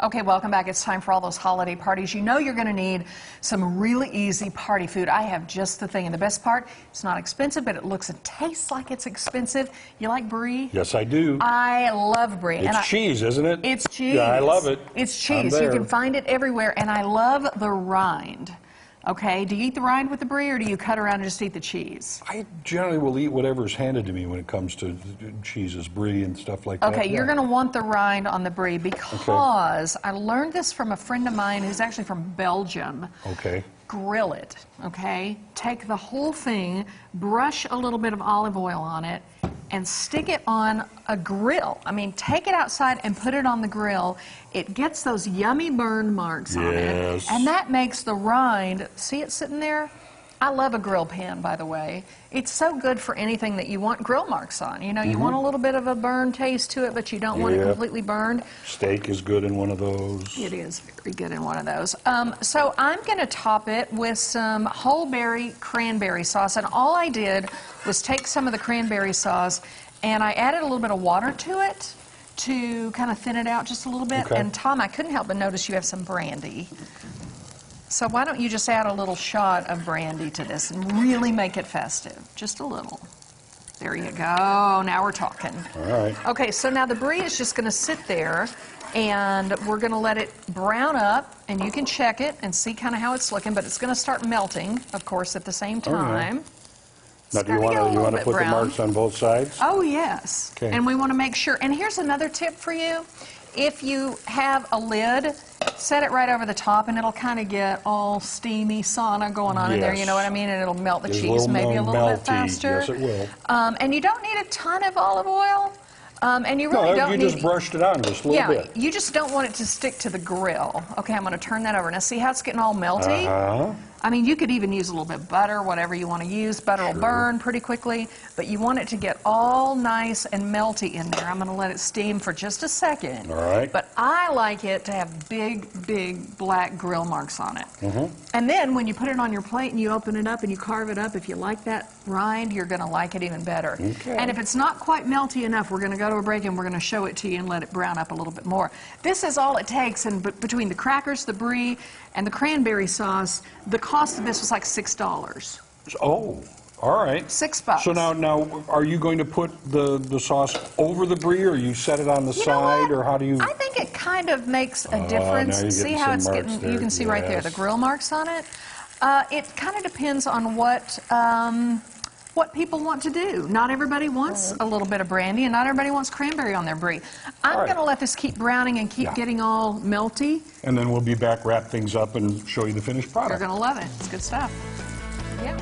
Okay, welcome back. It's time for all those holiday parties. You know you're going to need some really easy party food. I have just the thing. And the best part, it's not expensive, but it looks and tastes like it's expensive. You like brie? Yes, I do. I love brie. It's cheese, isn't it? It's cheese. Yeah, I love it. It's cheese. You can find it everywhere. And I love the rind. Okay, do you eat the rind with the brie, or do you cut around and just eat the cheese? I generally will eat whatever's handed to me when it comes to cheeses, brie and stuff like that. Okay, you're going to want the rind on the brie because I learned this from a friend of mine who's actually from Belgium. Okay. Grill it, okay? Take the whole thing, brush a little bit of olive oil on it, and stick it on a grill. I mean, take it outside and put it on the grill. It gets those yummy burn marks on it, and that makes the rind, see it sitting there? I love a grill pan, by the way. It's so good for anything that you want grill marks on. You know, you want a little bit of a burn taste to it, but you don't want it completely burned. Steak is good in one of those. It is very good in one of those. So I'm going to top it with some whole berry cranberry sauce, and all I did was take some of the cranberry sauce and I added a little bit of water to it to kind of thin it out just a little bit. And Tom, I couldn't help but notice you have some brandy. So why don't you just add a little shot of brandy to this and really make it festive? Just a little. There you go. Now we're talking. All right. Okay, so now the brie is just going to sit there, and we're going to let it brown up, and you can check it and see kind of how it's looking, but it's going to start melting, of course, at the same time. Now, do you want to put the marks on both sides? Oh, yes. Okay. And we want to make sure. And here's another tip for you. If you have a lid, set it right over the top, and it'll kind of get all steamy sauna going on in there, you know what I mean? And it'll melt the cheese maybe a little bit faster. Yes, it will. And you don't need a ton of olive oil. And you really don't need... you just brushed it on just a little bit. Yeah, you just don't want it to stick to the grill. Okay, I'm going to turn that over. Now, see how it's getting all melty? I mean, you could even use a little bit of butter, whatever you want to use. Butter will burn pretty quickly, but you want it to get all nice and melty in there. I'm going to let it steam for just a second. All right. But I like it to have big, big black grill marks on it. And then when you put it on your plate and you open it up and you carve it up, if you like that rind, you're going to like it even better. And if it's not quite melty enough, we're going to go to a break and we're going to show it to you and let it brown up a little bit more. This is all it takes, and between the crackers, the brie, and the cranberry sauce, the cost of this was like $6. Oh, all right. $6. So now, are you going to put the sauce over the brie, or you set it on the side, or how do you? I think it kind of makes a difference. See how it's getting? You can see right there the grill marks on it. It kind of depends on what people want to do. Not everybody wants a little bit of brandy, and not everybody wants cranberry on their brie. I'm going to let this keep browning and keep getting all melty. And then we'll be back, wrap things up, and show you the finished product. You're going to love it. It's good stuff. Yeah.